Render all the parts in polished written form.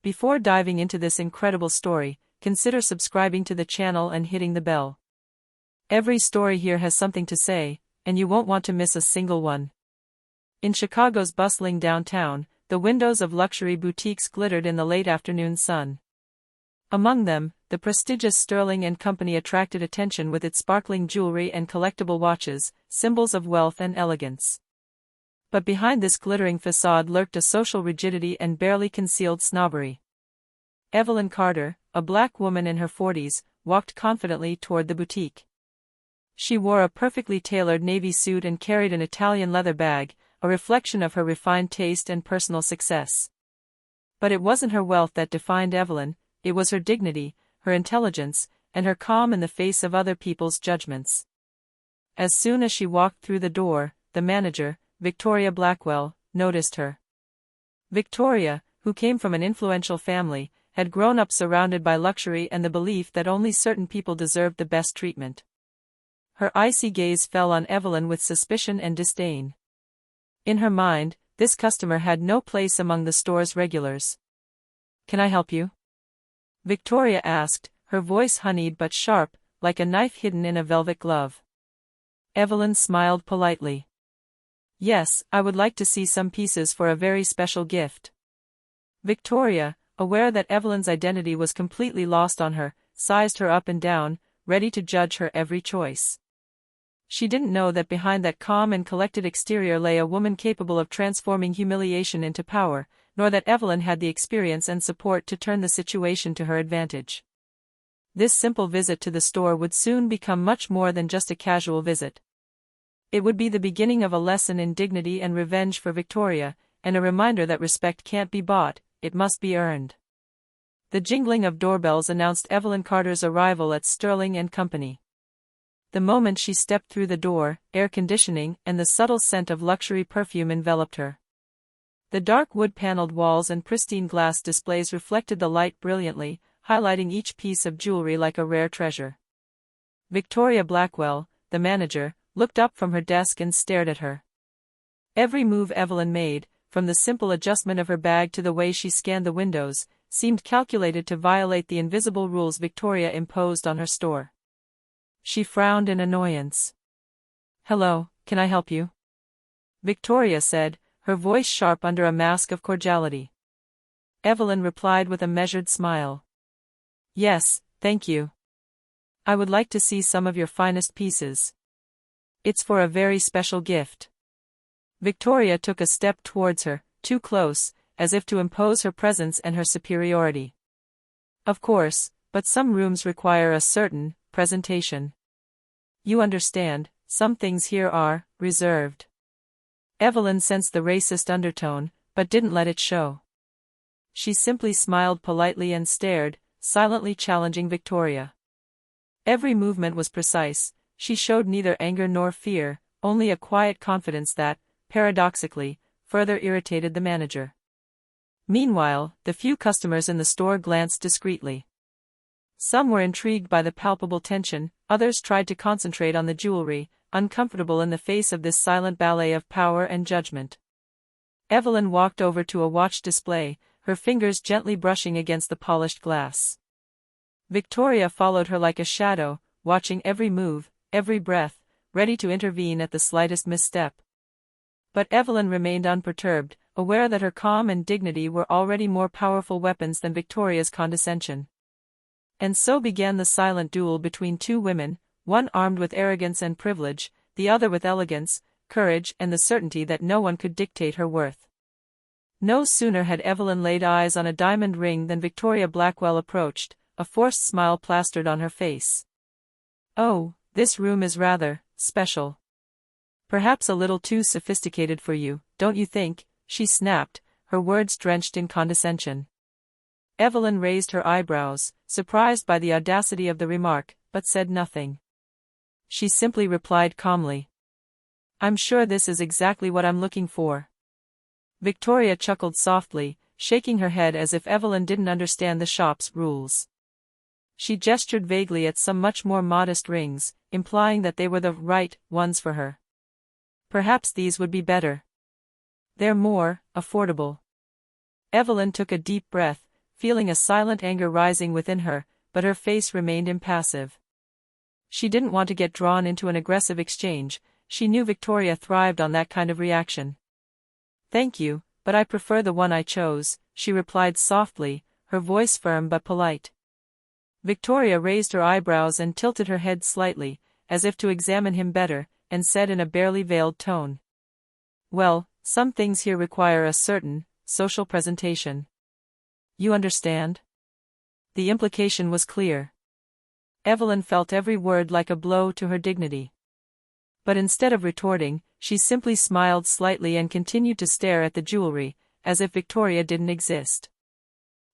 Before diving into this incredible story, consider subscribing to the channel and hitting the bell. Every story here has something to say, and you won't want to miss a single one. In Chicago's bustling downtown, the windows of luxury boutiques glittered in the late afternoon sun. Among them, the prestigious Sterling & Company attracted attention with its sparkling jewelry and collectible watches, symbols of wealth and elegance. But behind this glittering facade lurked a social rigidity and barely concealed snobbery. Evelyn Carter, a black woman in her 40s, walked confidently toward the boutique. She wore a perfectly tailored navy suit and carried an Italian leather bag, a reflection of her refined taste and personal success. But it wasn't her wealth that defined Evelyn, it was her dignity, her intelligence, and her calm in the face of other people's judgments. As soon as she walked through the door, the manager, Victoria Blackwell, noticed her. Victoria, who came from an influential family, had grown up surrounded by luxury and the belief that only certain people deserved the best treatment. Her icy gaze fell on Evelyn with suspicion and disdain. In her mind, this customer had no place among the store's regulars. "Can I help you?" Victoria asked, her voice honeyed but sharp, like a knife hidden in a velvet glove. Evelyn smiled politely. "Yes, I would like to see some pieces for a very special gift." Victoria, aware that Evelyn's identity was completely lost on her, sized her up and down, ready to judge her every choice. She didn't know that behind that calm and collected exterior lay a woman capable of transforming humiliation into power, nor that Evelyn had the experience and support to turn the situation to her advantage. This simple visit to the store would soon become much more than just a casual visit. It would be the beginning of a lesson in dignity and revenge for Victoria, and a reminder that respect can't be bought, it must be earned. The jingling of doorbells announced Evelyn Carter's arrival at Sterling & Company. The moment she stepped through the door, air conditioning and the subtle scent of luxury perfume enveloped her. The dark wood-paneled walls and pristine glass displays reflected the light brilliantly, highlighting each piece of jewelry like a rare treasure. Victoria Blackwell, the manager, looked up from her desk and stared at her. Every move Evelyn made, from the simple adjustment of her bag to the way she scanned the windows, seemed calculated to violate the invisible rules Victoria imposed on her store. She frowned in annoyance. "Hello, can I help you?" Victoria said, her voice sharp under a mask of cordiality. Evelyn replied with a measured smile. "Yes, thank you. I would like to see some of your finest pieces. It's for a very special gift." Victoria took a step towards her, too close, as if to impose her presence and her superiority. "Of course, but some rooms require a certain presentation. You understand, some things here are reserved." Evelyn sensed the racist undertone, but didn't let it show. She simply smiled politely and stared, silently challenging Victoria. Every movement was precise. She showed neither anger nor fear, only a quiet confidence that, paradoxically, further irritated the manager. Meanwhile, the few customers in the store glanced discreetly. Some were intrigued by the palpable tension, others tried to concentrate on the jewelry, uncomfortable in the face of this silent ballet of power and judgment. Evelyn walked over to a watch display, her fingers gently brushing against the polished glass. Victoria followed her like a shadow, watching every move, every breath, ready to intervene at the slightest misstep. But Evelyn remained unperturbed, aware that her calm and dignity were already more powerful weapons than Victoria's condescension. And so began the silent duel between two women, one armed with arrogance and privilege, the other with elegance, courage and the certainty that no one could dictate her worth. No sooner had Evelyn laid eyes on a diamond ring than Victoria Blackwell approached, a forced smile plastered on her face. "Oh, this room is rather special. Perhaps a little too sophisticated for you, don't you think?" she snapped, her words drenched in condescension. Evelyn raised her eyebrows, surprised by the audacity of the remark, but said nothing. She simply replied calmly, "I'm sure this is exactly what I'm looking for." Victoria chuckled softly, shaking her head as if Evelyn didn't understand the shop's rules. She gestured vaguely at some much more modest rings, implying that they were the right ones for her. "Perhaps these would be better. They're more affordable." Evelyn took a deep breath, feeling a silent anger rising within her, but her face remained impassive. She didn't want to get drawn into an aggressive exchange. She knew Victoria thrived on that kind of reaction. "Thank you, but I prefer the one I chose," she replied softly, her voice firm but polite. Victoria raised her eyebrows and tilted her head slightly, as if to examine him better, and said in a barely veiled tone, "Well, some things here require a certain social presentation. You understand?" The implication was clear. Evelyn felt every word like a blow to her dignity. But instead of retorting, she simply smiled slightly and continued to stare at the jewelry, as if Victoria didn't exist.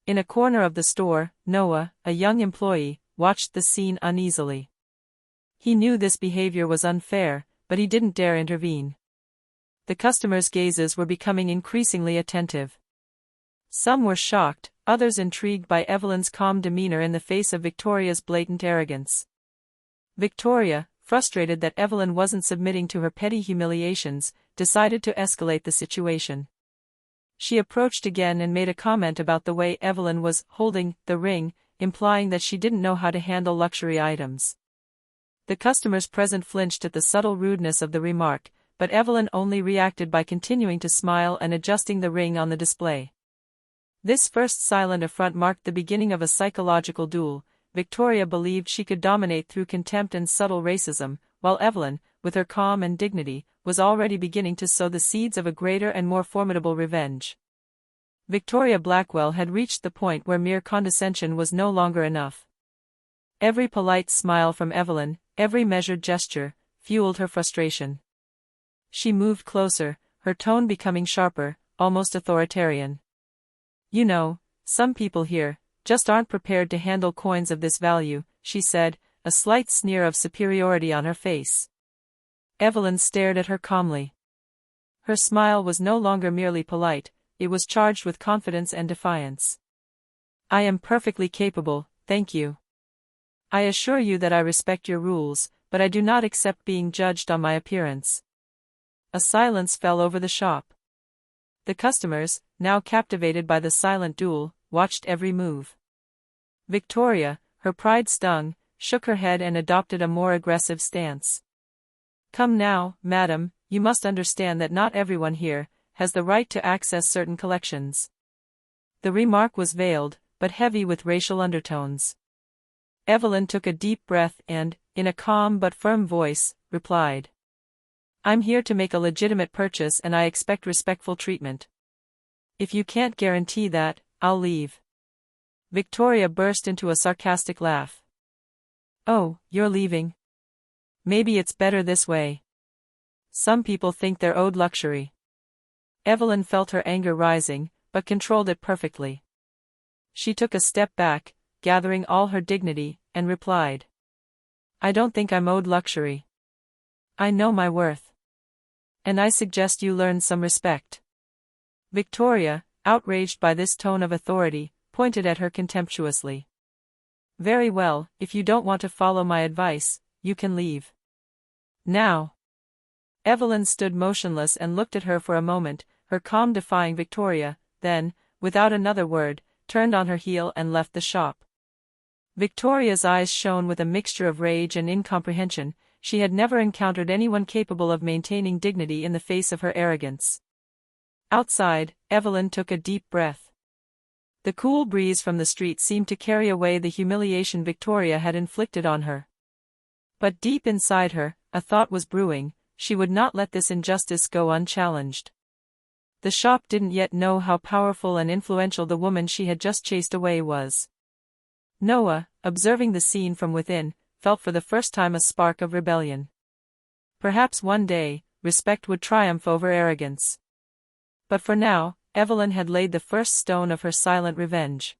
In a corner of the store, Noah, a young employee, watched the scene uneasily. He knew this behavior was unfair, but he didn't dare intervene. The customers' gazes were becoming increasingly attentive. Some were shocked, others intrigued by Evelyn's calm demeanor in the face of Victoria's blatant arrogance. Victoria, frustrated that Evelyn wasn't submitting to her petty humiliations, decided to escalate the situation. She approached again and made a comment about the way Evelyn was holding the ring, implying that she didn't know how to handle luxury items. The customers present flinched at the subtle rudeness of the remark, but Evelyn only reacted by continuing to smile and adjusting the ring on the display. This first silent affront marked the beginning of a psychological duel. Victoria believed she could dominate through contempt and subtle racism, while Evelyn, with her calm and dignity, was already beginning to sow the seeds of a greater and more formidable revenge. Victoria Blackwell had reached the point where mere condescension was no longer enough. Every polite smile from Evelyn, every measured gesture, fueled her frustration. She moved closer, her tone becoming sharper, almost authoritarian. "You know, some people here just aren't prepared to handle coins of this value," she said, a slight sneer of superiority on her face. Evelyn stared at her calmly. Her smile was no longer merely polite, it was charged with confidence and defiance. "I am perfectly capable, thank you. I assure you that I respect your rules, but I do not accept being judged on my appearance." A silence fell over the shop. The customers, now captivated by the silent duel, watched every move. Victoria, her pride stung, shook her head and adopted a more aggressive stance. "Come now, madam, you must understand that not everyone here has the right to access certain collections." The remark was veiled, but heavy with racial undertones. Evelyn took a deep breath and, in a calm but firm voice, replied, "I'm here to make a legitimate purchase and I expect respectful treatment. If you can't guarantee that, I'll leave." Victoria burst into a sarcastic laugh. "Oh, you're leaving? Maybe it's better this way. Some people think they're owed luxury." Evelyn felt her anger rising, but controlled it perfectly. She took a step back, gathering all her dignity, and replied, "I don't think I'm owed luxury. I know my worth. And I suggest you learn some respect." Victoria, outraged by this tone of authority, pointed at her contemptuously. "Very well, if you don't want to follow my advice, you can leave. Now." Evelyn stood motionless and looked at her for a moment, her calm defying Victoria, then, without another word, turned on her heel and left the shop. Victoria's eyes shone with a mixture of rage and incomprehension. She had never encountered anyone capable of maintaining dignity in the face of her arrogance. Outside, Evelyn took a deep breath. The cool breeze from the street seemed to carry away the humiliation Victoria had inflicted on her. But deep inside her, a thought was brewing: she would not let this injustice go unchallenged. The shop didn't yet know how powerful and influential the woman she had just chased away was. Noah, observing the scene from within, felt for the first time a spark of rebellion. Perhaps one day, respect would triumph over arrogance. But for now, Evelyn had laid the first stone of her silent revenge.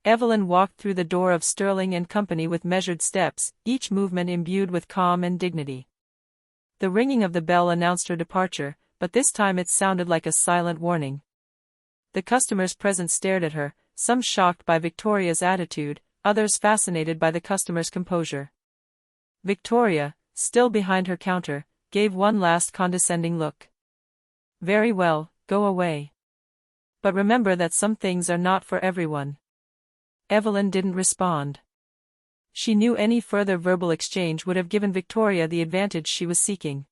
Evelyn walked through the door of Sterling and Company with measured steps, each movement imbued with calm and dignity. The ringing of the bell announced her departure, but this time it sounded like a silent warning. The customers present stared at her, some shocked by Victoria's attitude, others fascinated by the customer's composure. Victoria, still behind her counter, gave one last condescending look. "Very well, go away. But remember that some things are not for everyone. Evelyn didn't respond. She knew any further verbal exchange would have given Victoria the advantage she was seeking.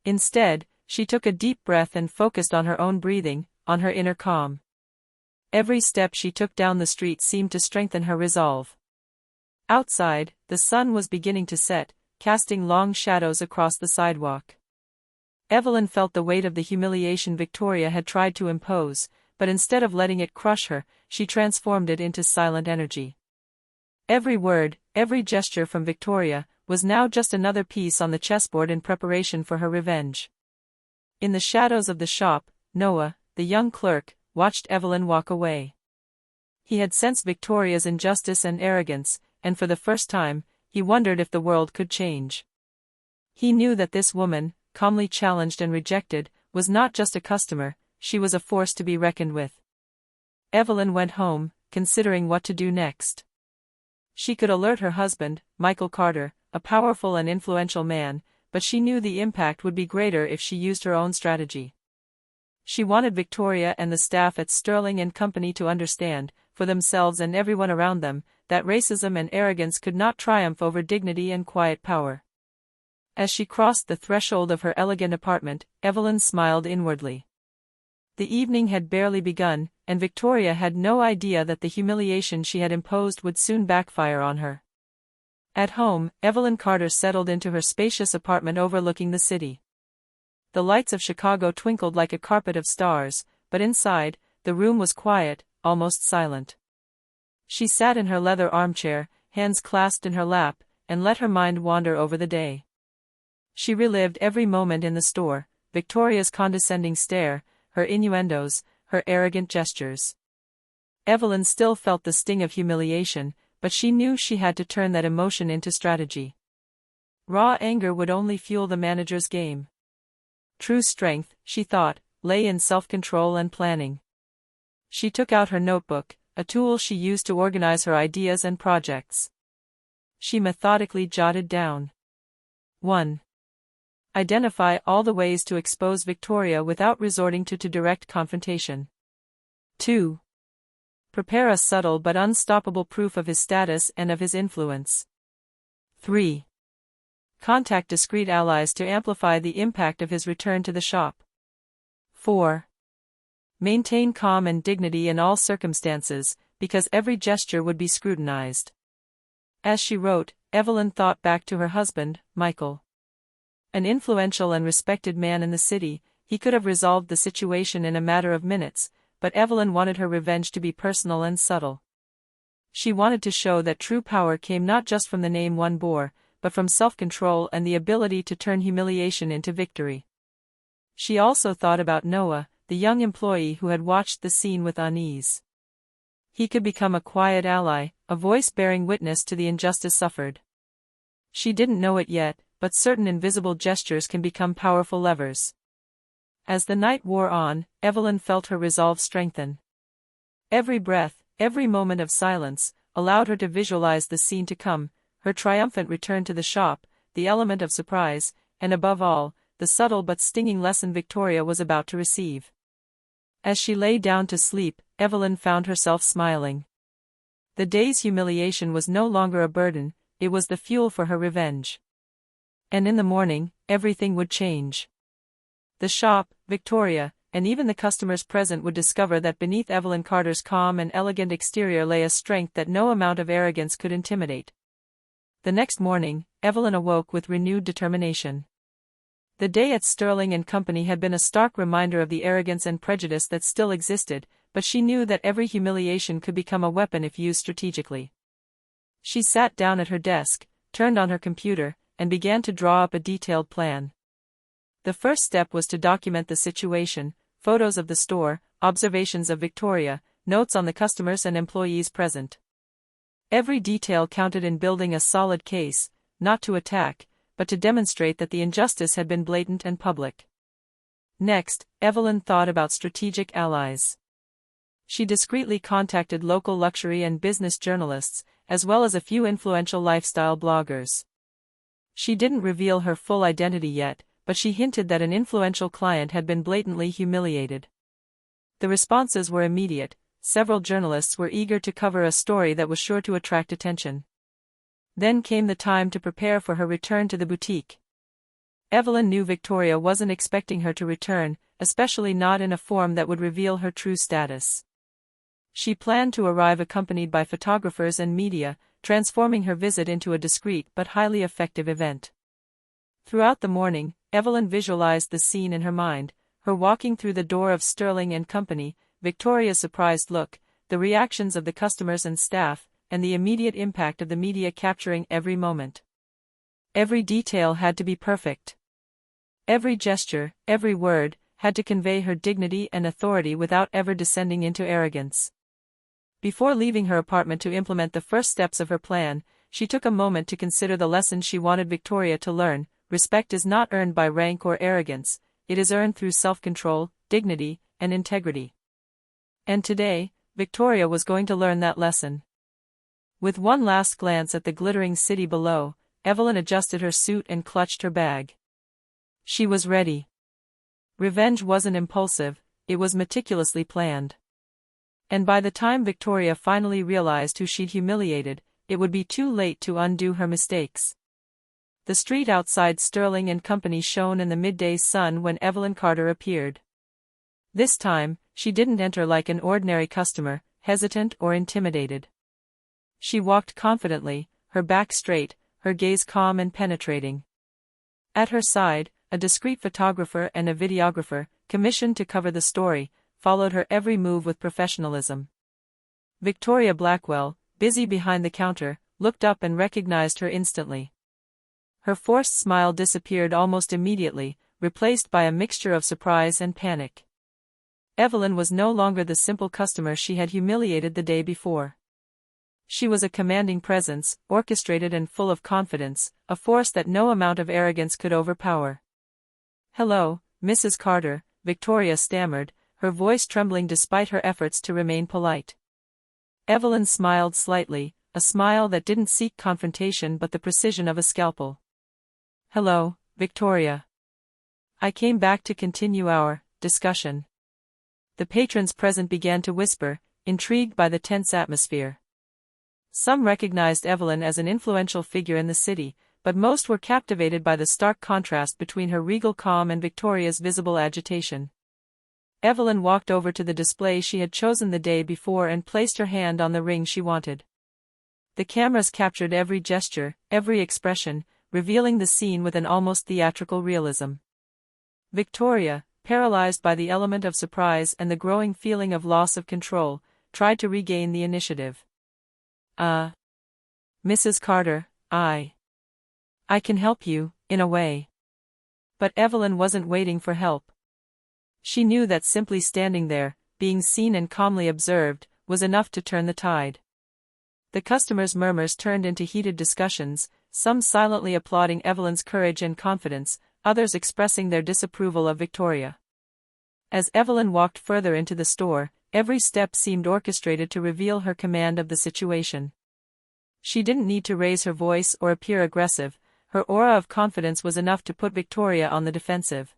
Instead, she took a deep breath and focused on her own breathing, on her inner calm. Every step she took down the street seemed to strengthen her resolve. Outside, the sun was beginning to set, casting long shadows across the sidewalk. Evelyn felt the weight of the humiliation Victoria had tried to impose, but instead of letting it crush her, she transformed it into silent energy. Every word, every gesture from Victoria, was now just another piece on the chessboard in preparation for her revenge. In the shadows of the shop, Noah, the young clerk, watched Evelyn walk away. He had sensed Victoria's injustice and arrogance, and for the first time, he wondered if the world could change. He knew that this woman, calmly challenged and rejected, was not just a customer, she was a force to be reckoned with. Evelyn went home, considering what to do next. She could alert her husband, Michael Carter, a powerful and influential man, but she knew the impact would be greater if she used her own strategy. She wanted Victoria and the staff at Sterling and Company to understand, for themselves and everyone around them, that racism and arrogance could not triumph over dignity and quiet power. As she crossed the threshold of her elegant apartment, Evelyn smiled inwardly. The evening had barely begun, and Victoria had no idea that the humiliation she had imposed would soon backfire on her. At home, Evelyn Carter settled into her spacious apartment overlooking the city. The lights of Chicago twinkled like a carpet of stars, but inside, the room was quiet, almost silent. She sat in her leather armchair, hands clasped in her lap, and let her mind wander over the day. She relived every moment in the store, Victoria's condescending stare, her innuendos, her arrogant gestures. Evelyn still felt the sting of humiliation, but she knew she had to turn that emotion into strategy. Raw anger would only fuel the manager's game. True strength, she thought, lay in self-control and planning. She took out her notebook, a tool she used to organize her ideas and projects. She methodically jotted down. 1. Identify all the ways to expose Victoria without resorting to direct confrontation. 2. Prepare a subtle but unstoppable proof of his status and of his influence. 3. Contact discreet allies to amplify the impact of his return to the shop. 4. Maintain calm and dignity in all circumstances, because every gesture would be scrutinized. As she wrote, Evelyn thought back to her husband, Michael. An influential and respected man in the city, he could have resolved the situation in a matter of minutes, but Evelyn wanted her revenge to be personal and subtle. She wanted to show that true power came not just from the name one bore, but from self-control and the ability to turn humiliation into victory. She also thought about Noah, the young employee who had watched the scene with unease. He could become a quiet ally, a voice bearing witness to the injustice suffered. She didn't know it yet, but certain invisible gestures can become powerful levers. As the night wore on, Evelyn felt her resolve strengthen. Every breath, every moment of silence, allowed her to visualize the scene to come, her triumphant return to the shop, the element of surprise, and above all, the subtle but stinging lesson Victoria was about to receive. As she lay down to sleep, Evelyn found herself smiling. The day's humiliation was no longer a burden, it was the fuel for her revenge. And in the morning, everything would change. The shop, Victoria, and even the customers present would discover that beneath Evelyn Carter's calm and elegant exterior lay a strength that no amount of arrogance could intimidate. The next morning, Evelyn awoke with renewed determination. The day at Sterling and Company had been a stark reminder of the arrogance and prejudice that still existed, but she knew that every humiliation could become a weapon if used strategically. She sat down at her desk, turned on her computer, and began to draw up a detailed plan. The first step was to document the situation, photos of the store, observations of Victoria, notes on the customers and employees present. Every detail counted in building a solid case, not to attack, but to demonstrate that the injustice had been blatant and public. Next, Evelyn thought about strategic allies. She discreetly contacted local luxury and business journalists, as well as a few influential lifestyle bloggers. She didn't reveal her full identity yet, but she hinted that an influential client had been blatantly humiliated. The responses were immediate. Several journalists were eager to cover a story that was sure to attract attention. Then came the time to prepare for her return to the boutique. Evelyn knew Victoria wasn't expecting her to return, especially not in a form that would reveal her true status. She planned to arrive accompanied by photographers and media, transforming her visit into a discreet but highly effective event. Throughout the morning, Evelyn visualized the scene in her mind, her walking through the door of Sterling and Company, Victoria's surprised look, the reactions of the customers and staff, and the immediate impact of the media capturing every moment. Every detail had to be perfect. Every gesture, every word, had to convey her dignity and authority without ever descending into arrogance. Before leaving her apartment to implement the first steps of her plan, she took a moment to consider the lesson she wanted Victoria to learn. Respect is not earned by rank or arrogance, it is earned through self-control, dignity, and integrity. And today, Victoria was going to learn that lesson. With one last glance at the glittering city below, Evelyn adjusted her suit and clutched her bag. She was ready. Revenge wasn't impulsive, it was meticulously planned. And by the time Victoria finally realized who she'd humiliated, it would be too late to undo her mistakes. The street outside Sterling and Company shone in the midday sun when Evelyn Carter appeared. This time, she didn't enter like an ordinary customer, hesitant or intimidated. She walked confidently, her back straight, her gaze calm and penetrating. At her side, a discreet photographer and a videographer, commissioned to cover the story, followed her every move with professionalism. Victoria Blackwell, busy behind the counter, looked up and recognized her instantly. Her forced smile disappeared almost immediately, replaced by a mixture of surprise and panic. Evelyn was no longer the simple customer she had humiliated the day before. She was a commanding presence, orchestrated and full of confidence, a force that no amount of arrogance could overpower. "Hello, Mrs. Carter," Victoria stammered, her voice trembling despite her efforts to remain polite. Evelyn smiled slightly, a smile that didn't seek confrontation but the precision of a scalpel. "Hello, Victoria. I came back to continue our discussion." The patrons present began to whisper, intrigued by the tense atmosphere. Some recognized Evelyn as an influential figure in the city, but most were captivated by the stark contrast between her regal calm and Victoria's visible agitation. Evelyn walked over to the display she had chosen the day before and placed her hand on the ring she wanted. The cameras captured every gesture, every expression, revealing the scene with an almost theatrical realism. Victoria, paralyzed by the element of surprise and the growing feeling of loss of control, tried to regain the initiative. Mrs. Carter, I can help you, in a way." But Evelyn wasn't waiting for help. She knew that simply standing there, being seen and calmly observed, was enough to turn the tide. The customers' murmurs turned into heated discussions, some silently applauding Evelyn's courage and confidence, others expressing their disapproval of Victoria. As Evelyn walked further into the store, every step seemed orchestrated to reveal her command of the situation. She didn't need to raise her voice or appear aggressive, her aura of confidence was enough to put Victoria on the defensive.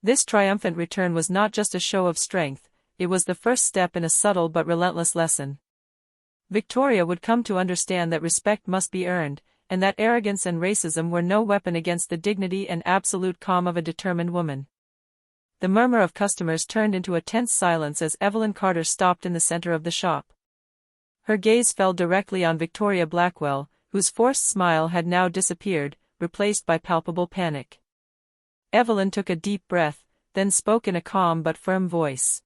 This triumphant return was not just a show of strength, it was the first step in a subtle but relentless lesson. Victoria would come to understand that respect must be earned, and that arrogance and racism were no weapon against the dignity and absolute calm of a determined woman. The murmur of customers turned into a tense silence as Evelyn Carter stopped in the center of the shop. Her gaze fell directly on Victoria Blackwell, whose forced smile had now disappeared, replaced by palpable panic. Evelyn took a deep breath, then spoke in a calm but firm voice.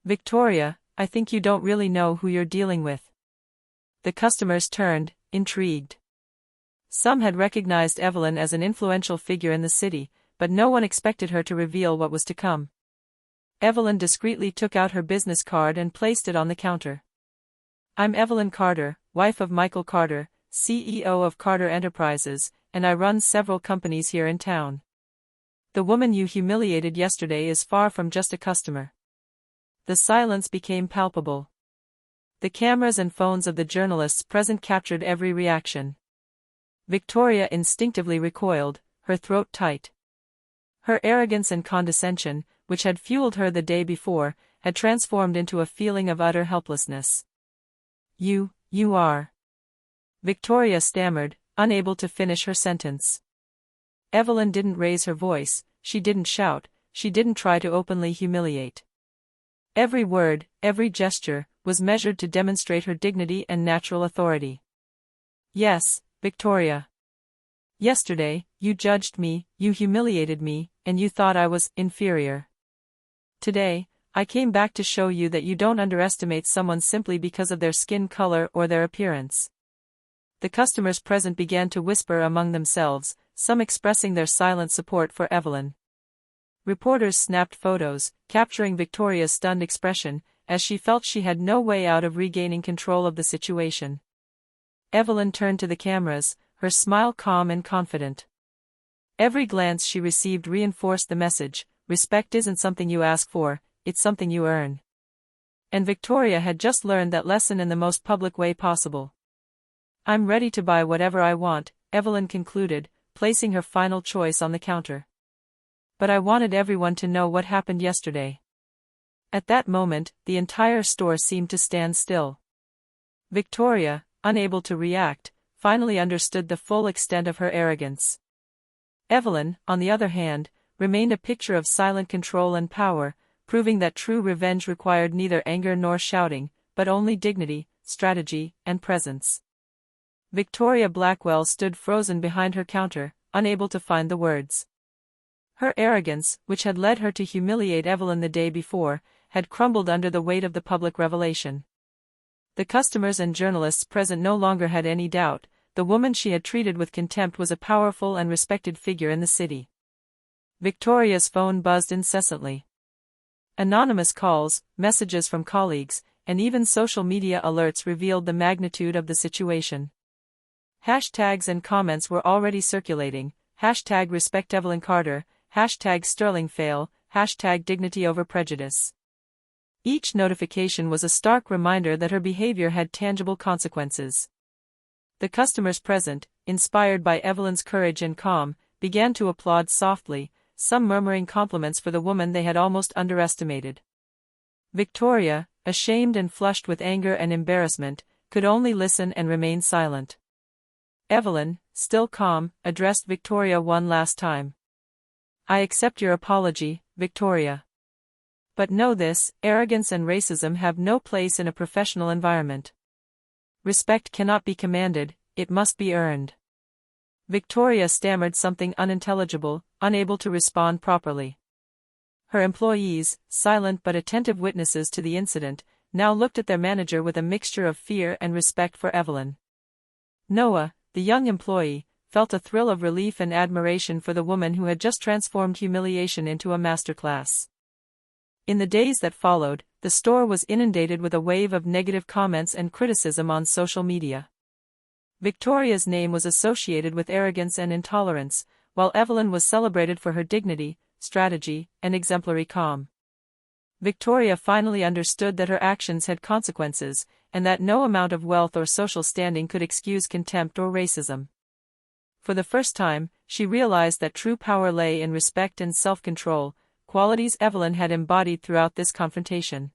"Victoria, I think you don't really know who you're dealing with." The customers turned, intrigued. Some had recognized Evelyn as an influential figure in the city, but no one expected her to reveal what was to come. Evelyn discreetly took out her business card and placed it on the counter. "I'm Evelyn Carter, wife of Michael Carter, CEO of Carter Enterprises, and I run several companies here in town. The woman you humiliated yesterday is far from just a customer." The silence became palpable. The cameras and phones of the journalists present captured every reaction. Victoria instinctively recoiled, her throat tight. Her arrogance and condescension, which had fueled her the day before, had transformed into a feeling of utter helplessness. You are. Victoria stammered, unable to finish her sentence. Evelyn didn't raise her voice, she didn't shout, she didn't try to openly humiliate. Every word, every gesture, was measured to demonstrate her dignity and natural authority. Yes, Victoria. Yesterday, you judged me, you humiliated me, and you thought I was inferior. Today, I came back to show you that you don't underestimate someone simply because of their skin color or their appearance. The customers present began to whisper among themselves, some expressing their silent support for Evelyn. Reporters snapped photos, capturing Victoria's stunned expression, as she felt she had no way out of regaining control of the situation. Evelyn turned to the cameras, her smile calm and confident. Every glance she received reinforced the message: respect isn't something you ask for, it's something you earn. And Victoria had just learned that lesson in the most public way possible. I'm ready to buy whatever I want, Evelyn concluded, placing her final choice on the counter. But I wanted everyone to know what happened yesterday. At that moment, the entire store seemed to stand still. Victoria, unable to react, finally understood the full extent of her arrogance. Evelyn, on the other hand, remained a picture of silent control and power, proving that true revenge required neither anger nor shouting, but only dignity, strategy, and presence. Victoria Blackwell stood frozen behind her counter, unable to find the words. Her arrogance, which had led her to humiliate Evelyn the day before, had crumbled under the weight of the public revelation. The customers and journalists present no longer had any doubt: the woman she had treated with contempt was a powerful and respected figure in the city. Victoria's phone buzzed incessantly. Anonymous calls, messages from colleagues, and even social media alerts revealed the magnitude of the situation. Hashtags and comments were already circulating: hashtag respect Evelyn Carter, hashtag Sterling fail, hashtag dignity over prejudice. Each notification was a stark reminder that her behavior had tangible consequences. The customers present, inspired by Evelyn's courage and calm, began to applaud softly, some murmuring compliments for the woman they had almost underestimated. Victoria, ashamed and flushed with anger and embarrassment, could only listen and remain silent. Evelyn, still calm, addressed Victoria one last time. I accept your apology, Victoria. But know this: arrogance and racism have no place in a professional environment. Respect cannot be commanded, it must be earned. Victoria stammered something unintelligible, unable to respond properly. Her employees, silent but attentive witnesses to the incident, now looked at their manager with a mixture of fear and respect for Evelyn. Noah, the young employee, felt a thrill of relief and admiration for the woman who had just transformed humiliation into a masterclass. In the days that followed, the store was inundated with a wave of negative comments and criticism on social media. Victoria's name was associated with arrogance and intolerance, while Evelyn was celebrated for her dignity, strategy, and exemplary calm. Victoria finally understood that her actions had consequences, and that no amount of wealth or social standing could excuse contempt or racism. For the first time, she realized that true power lay in respect and self-control, qualities Evelyn had embodied throughout this confrontation.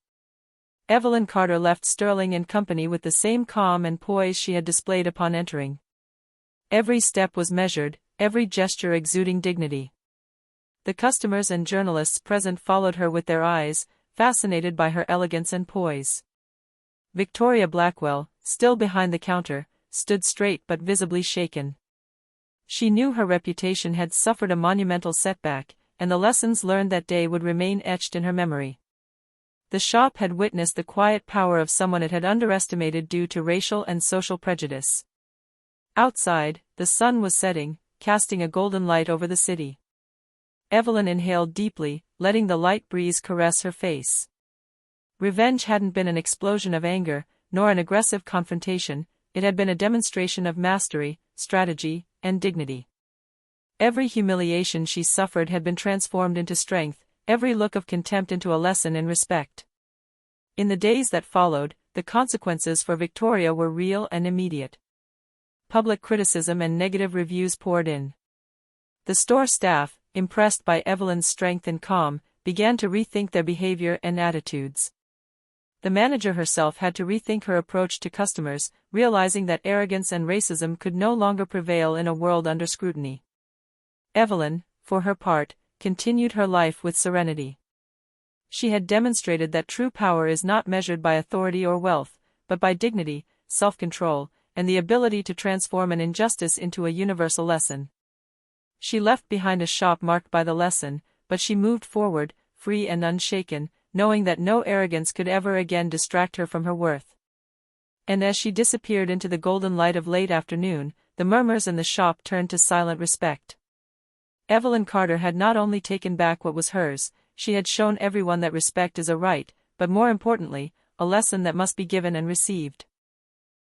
Evelyn Carter left Sterling and Company with the same calm and poise she had displayed upon entering. Every step was measured, every gesture exuding dignity. The customers and journalists present followed her with their eyes, fascinated by her elegance and poise. Victoria Blackwell, still behind the counter, stood straight but visibly shaken. She knew her reputation had suffered a monumental setback, and the lessons learned that day would remain etched in her memory. The shop had witnessed the quiet power of someone it had underestimated due to racial and social prejudice. Outside, the sun was setting, casting a golden light over the city. Evelyn inhaled deeply, letting the light breeze caress her face. Revenge hadn't been an explosion of anger, nor an aggressive confrontation, it had been a demonstration of mastery, strategy, and dignity. Every humiliation she suffered had been transformed into strength, every look of contempt into a lesson in respect. In the days that followed, the consequences for Victoria were real and immediate. Public criticism and negative reviews poured in. The store staff, impressed by Evelyn's strength and calm, began to rethink their behavior and attitudes. The manager herself had to rethink her approach to customers, realizing that arrogance and racism could no longer prevail in a world under scrutiny. Evelyn, for her part, continued her life with serenity. She had demonstrated that true power is not measured by authority or wealth, but by dignity, self-control, and the ability to transform an injustice into a universal lesson. She left behind a shop marked by the lesson, but she moved forward, free and unshaken, knowing that no arrogance could ever again distract her from her worth. And as she disappeared into the golden light of late afternoon, the murmurs in the shop turned to silent respect. Evelyn Carter had not only taken back what was hers, she had shown everyone that respect is a right, but more importantly, a lesson that must be given and received.